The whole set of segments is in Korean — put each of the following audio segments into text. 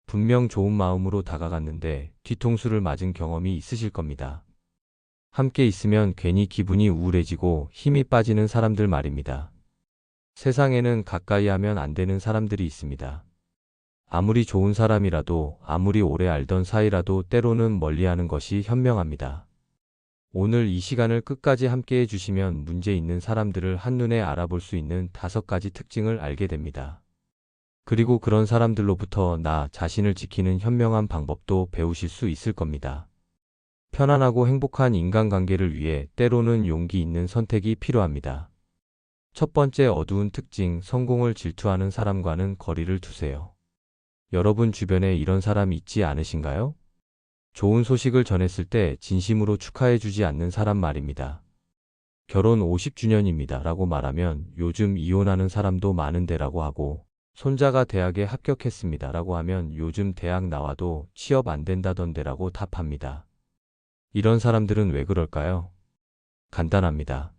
분명 좋은 마음으로 다가갔는데 뒤통수를 맞은 경험이 있으실 겁니다. 함께 있으면 괜히 기분이 우울해지고 힘이 빠지는 사람들 말입니다. 세상에는 가까이 하면 안 되는 사람들이 있습니다. 아무리 좋은 사람이라도, 아무리 오래 알던 사이라도 때로는 멀리하는 것이 현명합니다. 오늘 이 시간을 끝까지 함께 해주시면 문제 있는 사람들을 한눈에 알아볼 수 있는 5가지 특징을 알게 됩니다. 그리고 그런 사람들로부터 나 자신을 지키는 현명한 방법도 배우실 수 있을 겁니다. 편안하고 행복한 인간관계를 위해 때로는 용기 있는 선택이 필요합니다. 첫 번째 어두운 특징, 성공을 질투하는 사람과는 거리를 두세요. 여러분 주변에 이런 사람 있지 않으신가요? 좋은 소식을 전했을 때 진심으로 축하해주지 않는 사람 말입니다. 결혼 50주년입니다 라고 말하면 요즘 이혼하는 사람도 많은데 라고 하고, 손자가 대학에 합격했습니다 라고 하면 요즘 대학 나와도 취업 안 된다던데 라고 답합니다. 이런 사람들은 왜 그럴까요? 간단합니다.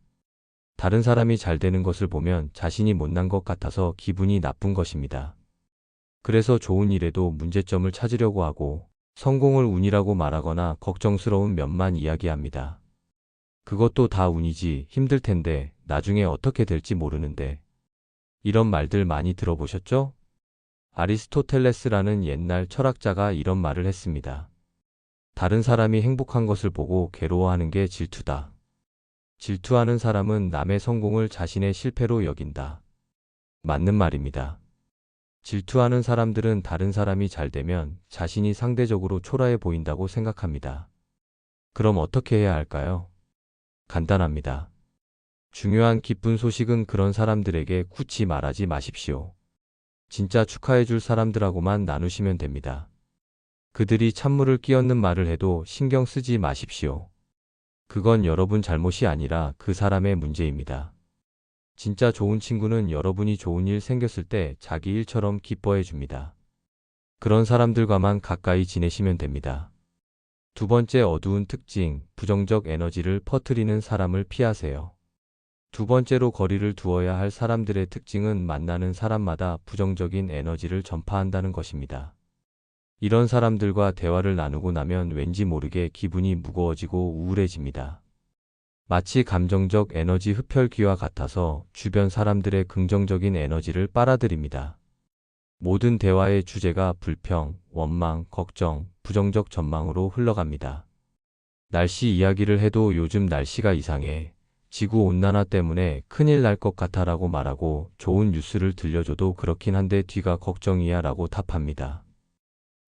다른 사람이 잘 되는 것을 보면 자신이 못난 것 같아서 기분이 나쁜 것입니다. 그래서 좋은 일에도 문제점을 찾으려고 하고 성공을 운이라고 말하거나 걱정스러운 면만 이야기합니다. 그것도 다 운이지, 힘들 텐데, 나중에 어떻게 될지 모르는데. 이런 말들 많이 들어보셨죠? 아리스토텔레스라는 옛날 철학자가 이런 말을 했습니다. 다른 사람이 행복한 것을 보고 괴로워하는 게 질투다. 질투하는 사람은 남의 성공을 자신의 실패로 여긴다. 맞는 말입니다. 질투하는 사람들은 다른 사람이 잘 되면 자신이 상대적으로 초라해 보인다고 생각합니다. 그럼 어떻게 해야 할까요? 간단합니다. 중요한 기쁜 소식은 그런 사람들에게 굳이 말하지 마십시오. 진짜 축하해줄 사람들하고만 나누시면 됩니다. 그들이 찬물을 끼얹는 말을 해도 신경 쓰지 마십시오. 그건 여러분 잘못이 아니라 그 사람의 문제입니다. 진짜 좋은 친구는 여러분이 좋은 일 생겼을 때 자기 일처럼 기뻐해 줍니다. 그런 사람들과만 가까이 지내시면 됩니다. 두 번째 어두운 특징, 부정적 에너지를 퍼뜨리는 사람을 피하세요. 두 번째로 거리를 두어야 할 사람들의 특징은 만나는 사람마다 부정적인 에너지를 전파한다는 것입니다. 이런 사람들과 대화를 나누고 나면 왠지 모르게 기분이 무거워지고 우울해집니다. 마치 감정적 에너지 흡혈귀와 같아서 주변 사람들의 긍정적인 에너지를 빨아들입니다. 모든 대화의 주제가 불평, 원망, 걱정, 부정적 전망으로 흘러갑니다. 날씨 이야기를 해도 요즘 날씨가 이상해. 지구온난화 때문에 큰일 날 것 같아 라고 말하고, 좋은 뉴스를 들려줘도 그렇긴 한데 뒤가 걱정이야 라고 답합니다.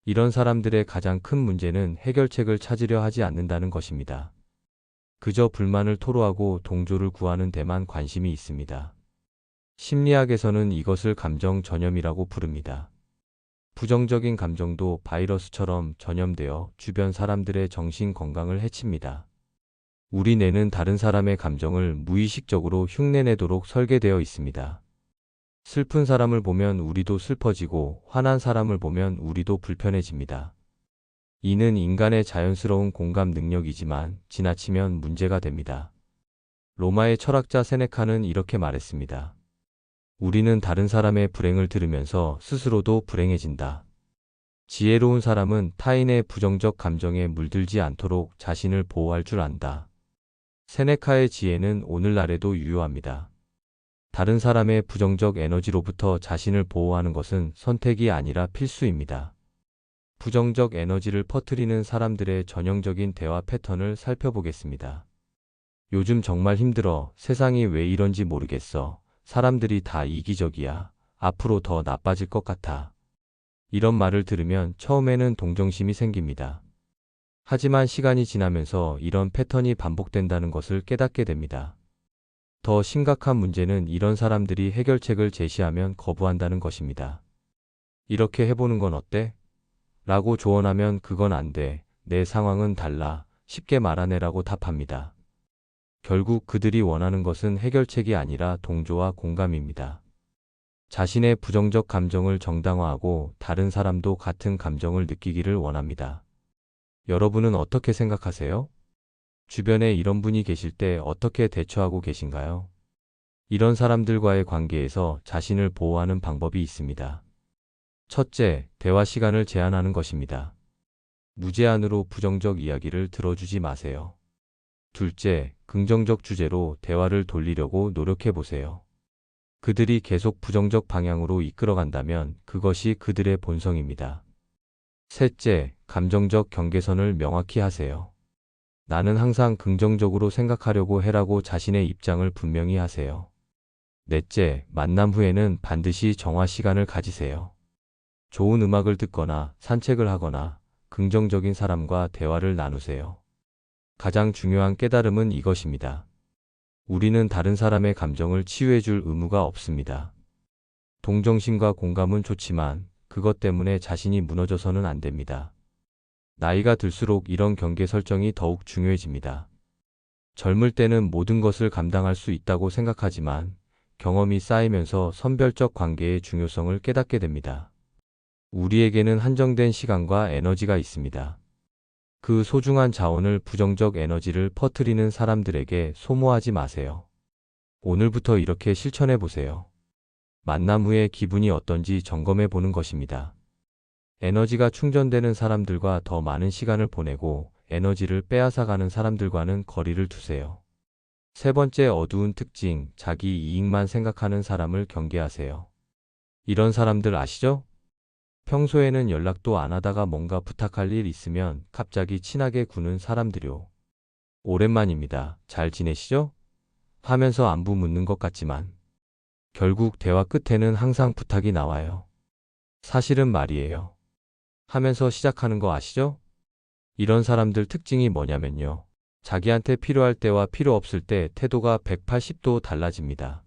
이런 사람들의 가장 큰 문제는 해결책을 찾으려 하지 않는다는 것입니다. 그저 불만을 토로하고 동조를 구하는 데만 관심이 있습니다. 심리학에서는 이것을 감정 전염이라고 부릅니다. 부정적인 감정도 바이러스처럼 전염되어 주변 사람들의 정신 건강을 해칩니다. 우리 뇌는 다른 사람의 감정을 무의식적으로 흉내내도록 설계되어 있습니다. 슬픈 사람을 보면 우리도 슬퍼지고 화난 사람을 보면 우리도 불편해집니다. 이는 인간의 자연스러운 공감 능력이지만 지나치면 문제가 됩니다. 로마의 철학자 세네카는 이렇게 말했습니다. 우리는 다른 사람의 불행을 들으면서 스스로도 불행해진다. 지혜로운 사람은 타인의 부정적 감정에 물들지 않도록 자신을 보호할 줄 안다. 세네카의 지혜는 오늘날에도 유효합니다. 다른 사람의 부정적 에너지로부터 자신을 보호하는 것은 선택이 아니라 필수입니다. 부정적 에너지를 퍼뜨리는 사람들의 전형적인 대화 패턴을 살펴보겠습니다. 요즘 정말 힘들어. 세상이 왜 이런지 모르겠어. 사람들이 다 이기적이야. 앞으로 더 나빠질 것 같아. 이런 말을 들으면 처음에는 동정심이 생깁니다. 하지만 시간이 지나면서 이런 패턴이 반복된다는 것을 깨닫게 됩니다. 더 심각한 문제는 이런 사람들이 해결책을 제시하면 거부한다는 것입니다. 이렇게 해보는 건 어때? 라고 조언하면 그건 안 돼. 내 상황은 달라. 쉽게 말하네라고 답합니다. 결국 그들이 원하는 것은 해결책이 아니라 동조와 공감입니다. 자신의 부정적 감정을 정당화하고 다른 사람도 같은 감정을 느끼기를 원합니다. 여러분은 어떻게 생각하세요? 주변에 이런 분이 계실 때 어떻게 대처하고 계신가요? 이런 사람들과의 관계에서 자신을 보호하는 방법이 있습니다. 첫째, 대화 시간을 제한하는 것입니다. 무제한으로 부정적 이야기를 들어주지 마세요. 둘째, 긍정적 주제로 대화를 돌리려고 노력해 보세요. 그들이 계속 부정적 방향으로 이끌어간다면 그것이 그들의 본성입니다. 셋째, 감정적 경계선을 명확히 하세요. 나는 항상 긍정적으로 생각하려고 해라고 자신의 입장을 분명히 하세요. 넷째, 만남 후에는 반드시 정화 시간을 가지세요. 좋은 음악을 듣거나 산책을 하거나 긍정적인 사람과 대화를 나누세요. 가장 중요한 깨달음은 이것입니다. 우리는 다른 사람의 감정을 치유해 줄 의무가 없습니다. 동정심과 공감은 좋지만 그것 때문에 자신이 무너져서는 안 됩니다. 나이가 들수록 이런 경계 설정이 더욱 중요해집니다. 젊을 때는 모든 것을 감당할 수 있다고 생각하지만 경험이 쌓이면서 선별적 관계의 중요성을 깨닫게 됩니다. 우리에게는 한정된 시간과 에너지가 있습니다. 그 소중한 자원을 부정적 에너지를 퍼뜨리는 사람들에게 소모하지 마세요. 오늘부터 이렇게 실천해 보세요. 만남 후에 기분이 어떤지 점검해 보는 것입니다. 에너지가 충전되는 사람들과 더 많은 시간을 보내고 에너지를 빼앗아가는 사람들과는 거리를 두세요. 세 번째, 어두운 특징, 자기 이익만 생각하는 사람을 경계하세요. 이런 사람들 아시죠? 평소에는 연락도 안 하다가 뭔가 부탁할 일 있으면 갑자기 친하게 구는 사람들요. 오랜만입니다. 잘 지내시죠? 하면서 안부 묻는 것 같지만 결국 대화 끝에는 항상 부탁이 나와요. 사실은 말이에요. 하면서 시작하는 거 아시죠? 이런 사람들 특징이 뭐냐면요. 자기한테 필요할 때와 필요 없을 때 태도가 180도 달라집니다.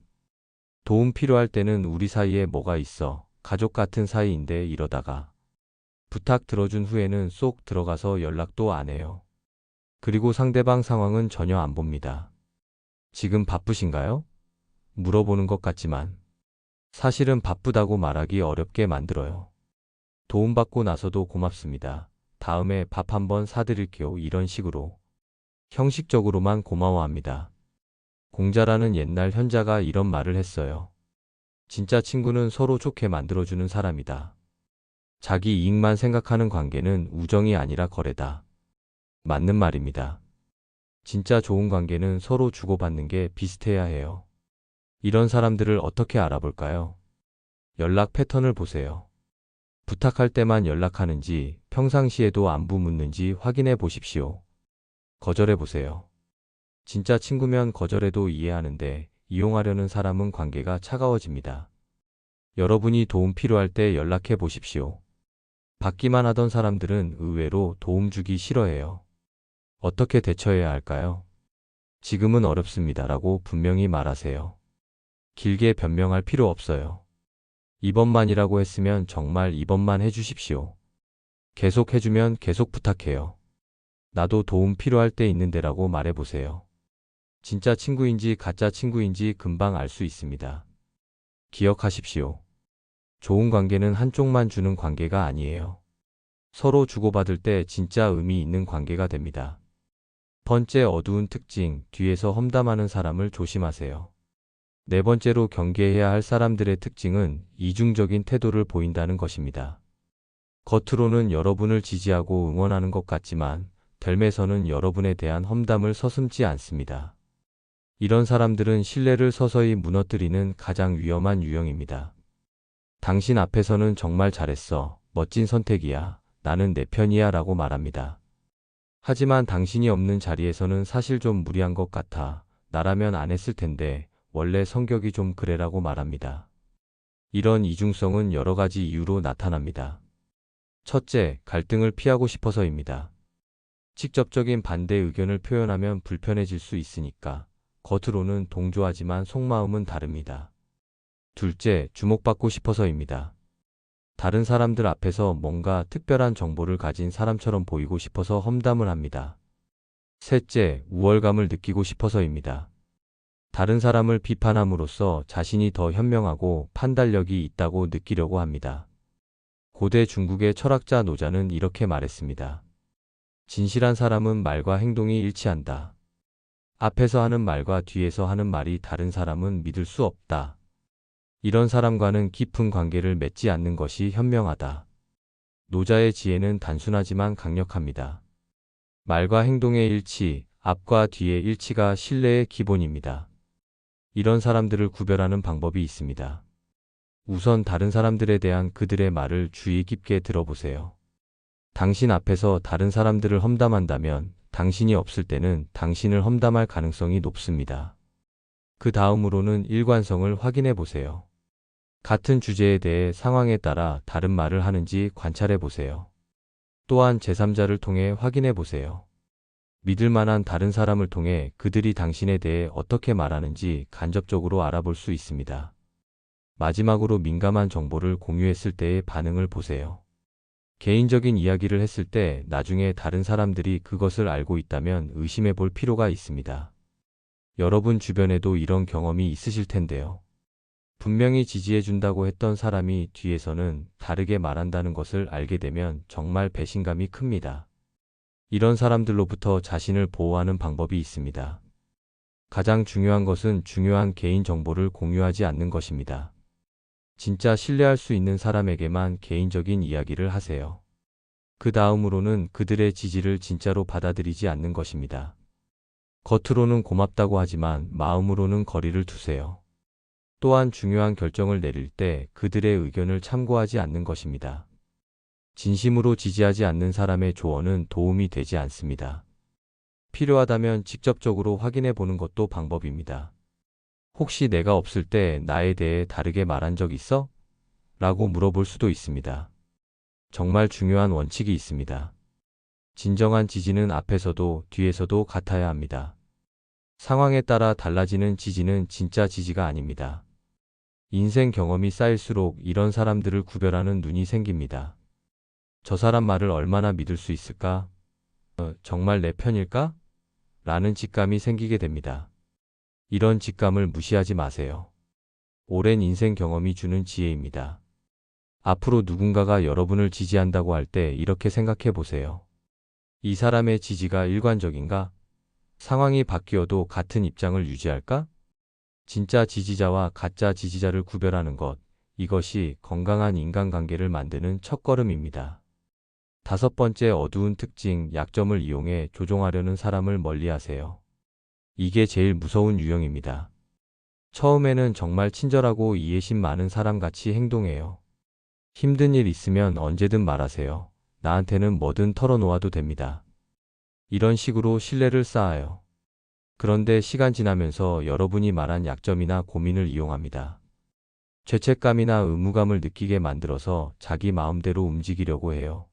도움 필요할 때는 우리 사이에 뭐가 있어. 가족 같은 사이인데 이러다가 부탁 들어준 후에는 쏙 들어가서 연락도 안 해요. 그리고 상대방 상황은 전혀 안 봅니다. 지금 바쁘신가요? 물어보는 것 같지만 사실은 바쁘다고 말하기 어렵게 만들어요. 도움받고 나서도 고맙습니다. 다음에 밥 한번 사드릴게요. 이런 식으로 형식적으로만 고마워합니다. 공자라는 옛날 현자가 이런 말을 했어요. 진짜 친구는 서로 좋게 만들어주는 사람이다. 자기 이익만 생각하는 관계는 우정이 아니라 거래다. 맞는 말입니다. 진짜 좋은 관계는 서로 주고받는 게 비슷해야 해요. 이런 사람들을 어떻게 알아볼까요? 연락 패턴을 보세요. 부탁할 때만 연락하는지, 평상시에도 안부 묻는지 확인해 보십시오. 거절해 보세요. 진짜 친구면 거절해도 이해하는데 이용하려는 사람은 관계가 차가워집니다. 여러분이 도움 필요할 때 연락해 보십시오. 받기만 하던 사람들은 의외로 도움 주기 싫어해요. 어떻게 대처해야 할까요? 지금은 어렵습니다라고 분명히 말하세요. 길게 변명할 필요 없어요. 이번만이라고 했으면 정말 이번만 해주십시오. 계속 해주면 계속 부탁해요. 나도 도움 필요할 때 있는데라고 말해보세요. 진짜 친구인지 가짜 친구인지 금방 알 수 있습니다. 기억하십시오. 좋은 관계는 한쪽만 주는 관계가 아니에요. 서로 주고받을 때 진짜 의미 있는 관계가 됩니다. 번째, 어두운 특징, 뒤에서 험담하는 사람을 조심하세요. 네 번째로 경계해야 할 사람들의 특징은 이중적인 태도를 보인다는 것입니다. 겉으로는 여러분을 지지하고 응원하는 것 같지만 덜매서는 여러분에 대한 험담을 서슴지 않습니다. 이런 사람들은 신뢰를 서서히 무너뜨리는 가장 위험한 유형입니다. 당신 앞에서는 정말 잘했어. 멋진 선택이야. 나는 내 편이야 라고 말합니다. 하지만 당신이 없는 자리에서는 사실 좀 무리한 것 같아. 나라면 안 했을 텐데 원래 성격이 좀 그래라고 말합니다. 이런 이중성은 여러 가지 이유로 나타납니다. 첫째, 갈등을 피하고 싶어서입니다. 직접적인 반대 의견을 표현하면 불편해질 수 있으니까 겉으로는 동조하지만 속마음은 다릅니다. 둘째, 주목받고 싶어서입니다. 다른 사람들 앞에서 뭔가 특별한 정보를 가진 사람처럼 보이고 싶어서 험담을 합니다. 셋째, 우월감을 느끼고 싶어서입니다. 다른 사람을 비판함으로써 자신이 더 현명하고 판단력이 있다고 느끼려고 합니다. 고대 중국의 철학자 노자는 이렇게 말했습니다. 진실한 사람은 말과 행동이 일치한다. 앞에서 하는 말과 뒤에서 하는 말이 다른 사람은 믿을 수 없다. 이런 사람과는 깊은 관계를 맺지 않는 것이 현명하다. 노자의 지혜는 단순하지만 강력합니다. 말과 행동의 일치, 앞과 뒤의 일치가 신뢰의 기본입니다. 이런 사람들을 구별하는 방법이 있습니다. 우선 다른 사람들에 대한 그들의 말을 주의 깊게 들어보세요. 당신 앞에서 다른 사람들을 험담한다면 당신이 없을 때는 당신을 험담할 가능성이 높습니다. 그 다음으로는 일관성을 확인해 보세요. 같은 주제에 대해 상황에 따라 다른 말을 하는지 관찰해 보세요. 또한 제3자를 통해 확인해 보세요. 믿을 만한 다른 사람을 통해 그들이 당신에 대해 어떻게 말하는지 간접적으로 알아볼 수 있습니다. 마지막으로 민감한 정보를 공유했을 때의 반응을 보세요. 개인적인 이야기를 했을 때 나중에 다른 사람들이 그것을 알고 있다면 의심해 볼 필요가 있습니다. 여러분 주변에도 이런 경험이 있으실 텐데요. 분명히 지지해준다고 했던 사람이 뒤에서는 다르게 말한다는 것을 알게 되면 정말 배신감이 큽니다. 이런 사람들로부터 자신을 보호하는 방법이 있습니다. 가장 중요한 것은 중요한 개인 정보를 공유하지 않는 것입니다. 진짜 신뢰할 수 있는 사람에게만 개인적인 이야기를 하세요. 그 다음으로는 그들의 지지를 진짜로 받아들이지 않는 것입니다. 겉으로는 고맙다고 하지만 마음으로는 거리를 두세요. 또한 중요한 결정을 내릴 때 그들의 의견을 참고하지 않는 것입니다. 진심으로 지지하지 않는 사람의 조언은 도움이 되지 않습니다. 필요하다면 직접적으로 확인해 보는 것도 방법입니다. 혹시 내가 없을 때 나에 대해 다르게 말한 적 있어? 라고 물어볼 수도 있습니다. 정말 중요한 원칙이 있습니다. 진정한 지지는 앞에서도 뒤에서도 같아야 합니다. 상황에 따라 달라지는 지지는 진짜 지지가 아닙니다. 인생 경험이 쌓일수록 이런 사람들을 구별하는 눈이 생깁니다. 저 사람 말을 얼마나 믿을 수 있을까? 정말 내 편일까? 라는 직감이 생기게 됩니다. 이런 직감을 무시하지 마세요. 오랜 인생 경험이 주는 지혜입니다. 앞으로 누군가가 여러분을 지지한다고 할 때 이렇게 생각해 보세요. 이 사람의 지지가 일관적인가? 상황이 바뀌어도 같은 입장을 유지할까? 진짜 지지자와 가짜 지지자를 구별하는 것, 이것이 건강한 인간관계를 만드는 첫걸음입니다. 5번째, 어두운 특징, 약점을 이용해 조종하려는 사람을 멀리하세요. 이게 제일 무서운 유형입니다. 처음에는 정말 친절하고 이해심 많은 사람같이 행동해요. 힘든 일 있으면 언제든 말하세요. 나한테는 뭐든 털어놓아도 됩니다. 이런 식으로 신뢰를 쌓아요. 그런데 시간 지나면서 여러분이 말한 약점이나 고민을 이용합니다. 죄책감이나 의무감을 느끼게 만들어서 자기 마음대로 움직이려고 해요.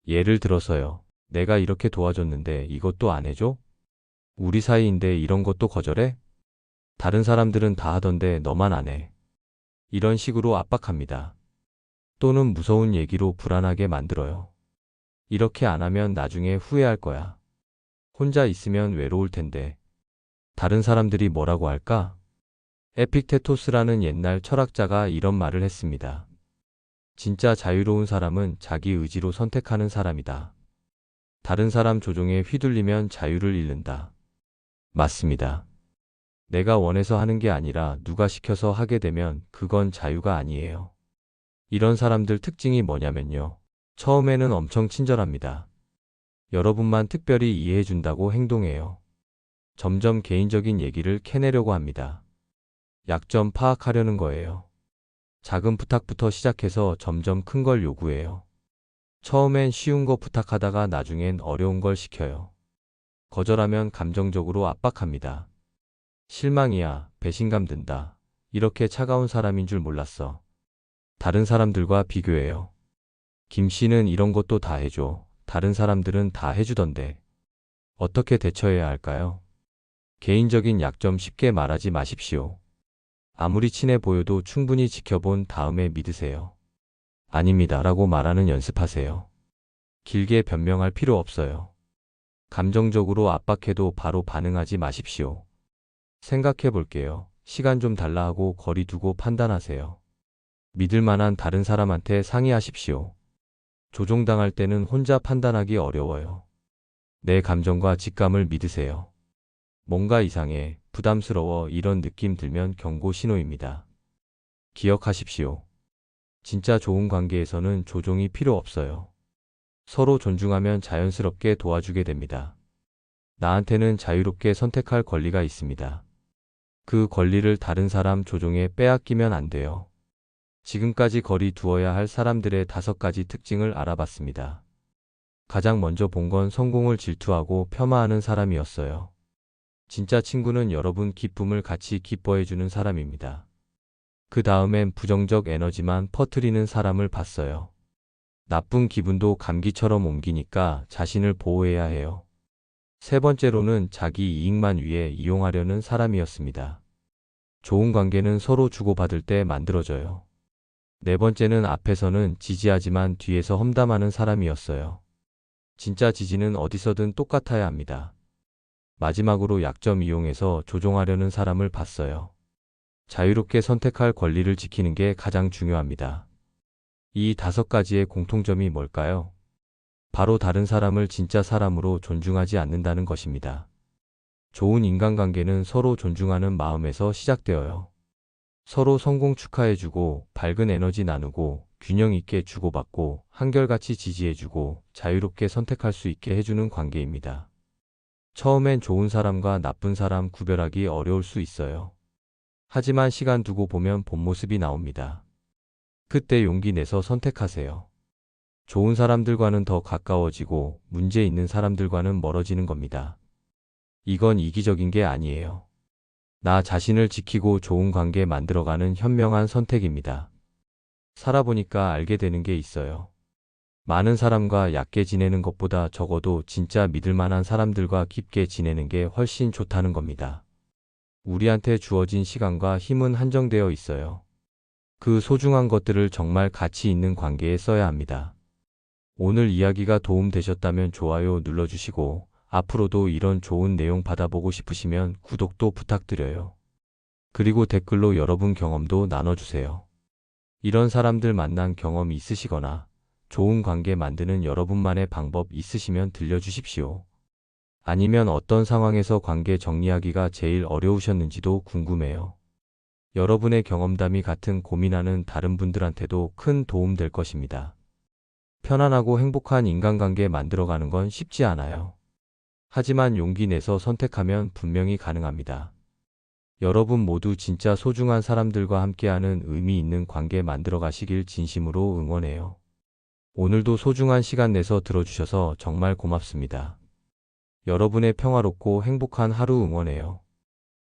예를 들어서요. 내가 이렇게 도와줬는데 이것도 안 해줘? 우리 사이인데 이런 것도 거절해? 다른 사람들은 다 하던데 너만 안 해. 이런 식으로 압박합니다. 또는 무서운 얘기로 불안하게 만들어요. 이렇게 안 하면 나중에 후회할 거야. 혼자 있으면 외로울 텐데. 다른 사람들이 뭐라고 할까? 에픽테토스라는 옛날 철학자가 이런 말을 했습니다. 진짜 자유로운 사람은 자기 의지로 선택하는 사람이다. 다른 사람 조종에 휘둘리면 자유를 잃는다. 맞습니다. 내가 원해서 하는 게 아니라 누가 시켜서 하게 되면 그건 자유가 아니에요. 이런 사람들 특징이 뭐냐면요. 처음에는 엄청 친절합니다. 여러분만 특별히 이해해준다고 행동해요. 점점 개인적인 얘기를 캐내려고 합니다. 약점 파악하려는 거예요. 작은 부탁부터 시작해서 점점 큰 걸 요구해요. 처음엔 쉬운 거 부탁하다가 나중엔 어려운 걸 시켜요. 거절하면 감정적으로 압박합니다. 실망이야, 배신감 든다. 이렇게 차가운 사람인 줄 몰랐어. 다른 사람들과 비교해요. 김 씨는 이런 것도 다 해줘. 다른 사람들은 다 해주던데. 어떻게 대처해야 할까요? 개인적인 약점 쉽게 말하지 마십시오. 아무리 친해 보여도 충분히 지켜본 다음에 믿으세요. 아닙니다 라고 말하는 연습하세요. 길게 변명할 필요 없어요. 감정적으로 압박해도 바로 반응하지 마십시오. 생각해 볼게요. 시간 좀 달라 하고 거리 두고 판단하세요. 믿을 만한 다른 사람한테 상의하십시오. 조종당할 때는 혼자 판단하기 어려워요. 내 감정과 직감을 믿으세요. 뭔가 이상해, 부담스러워 이런 느낌 들면 경고 신호입니다. 기억하십시오. 진짜 좋은 관계에서는 조종이 필요 없어요. 서로 존중하면 자연스럽게 도와주게 됩니다. 나한테는 자유롭게 선택할 권리가 있습니다. 그 권리를 다른 사람 조종에 빼앗기면 안 돼요. 지금까지 거리 두어야 할 사람들의 5가지 특징을 알아봤습니다. 가장 먼저 본 건 성공을 질투하고 폄하하는 사람이었어요. 진짜 친구는 여러분 기쁨을 같이 기뻐해주는 사람입니다. 그 다음엔 부정적 에너지만 퍼뜨리는 사람을 봤어요. 나쁜 기분도 감기처럼 옮기니까 자신을 보호해야 해요. 세 번째로는 자기 이익만 위해 이용하려는 사람이었습니다. 좋은 관계는 서로 주고받을 때 만들어져요. 네 번째는 앞에서는 지지하지만 뒤에서 험담하는 사람이었어요. 진짜 지지는 어디서든 똑같아야 합니다. 마지막으로 약점 이용해서 조종하려는 사람을 봤어요. 자유롭게 선택할 권리를 지키는 게 가장 중요합니다. 이 5가지의 공통점이 뭘까요? 바로 다른 사람을 진짜 사람으로 존중하지 않는다는 것입니다. 좋은 인간관계는 서로 존중하는 마음에서 시작되어요. 서로 성공 축하해주고 밝은 에너지 나누고 균형 있게 주고받고 한결같이 지지해주고 자유롭게 선택할 수 있게 해주는 관계입니다. 처음엔 좋은 사람과 나쁜 사람 구별하기 어려울 수 있어요. 하지만 시간 두고 보면 본 모습이 나옵니다. 그때 용기 내서 선택하세요. 좋은 사람들과는 더 가까워지고 문제 있는 사람들과는 멀어지는 겁니다. 이건 이기적인 게 아니에요. 나 자신을 지키고 좋은 관계 만들어가는 현명한 선택입니다. 살아보니까 알게 되는 게 있어요. 많은 사람과 얕게 지내는 것보다 적어도 진짜 믿을 만한 사람들과 깊게 지내는 게 훨씬 좋다는 겁니다. 우리한테 주어진 시간과 힘은 한정되어 있어요. 그 소중한 것들을 정말 가치 있는 관계에 써야 합니다. 오늘 이야기가 도움되셨다면 좋아요 눌러주시고 앞으로도 이런 좋은 내용 받아보고 싶으시면 구독도 부탁드려요. 그리고 댓글로 여러분 경험도 나눠주세요. 이런 사람들 만난 경험 있으시거나 좋은 관계 만드는 여러분만의 방법 있으시면 들려주십시오. 아니면 어떤 상황에서 관계 정리하기가 제일 어려우셨는지도 궁금해요. 여러분의 경험담이 같은 고민하는 다른 분들한테도 큰 도움 될 것입니다. 편안하고 행복한 인간관계 만들어가는 건 쉽지 않아요. 하지만 용기 내서 선택하면 분명히 가능합니다. 여러분 모두 진짜 소중한 사람들과 함께하는 의미 있는 관계 만들어 가시길 진심으로 응원해요. 오늘도 소중한 시간 내서 들어주셔서 정말 고맙습니다. 여러분의 평화롭고 행복한 하루 응원해요.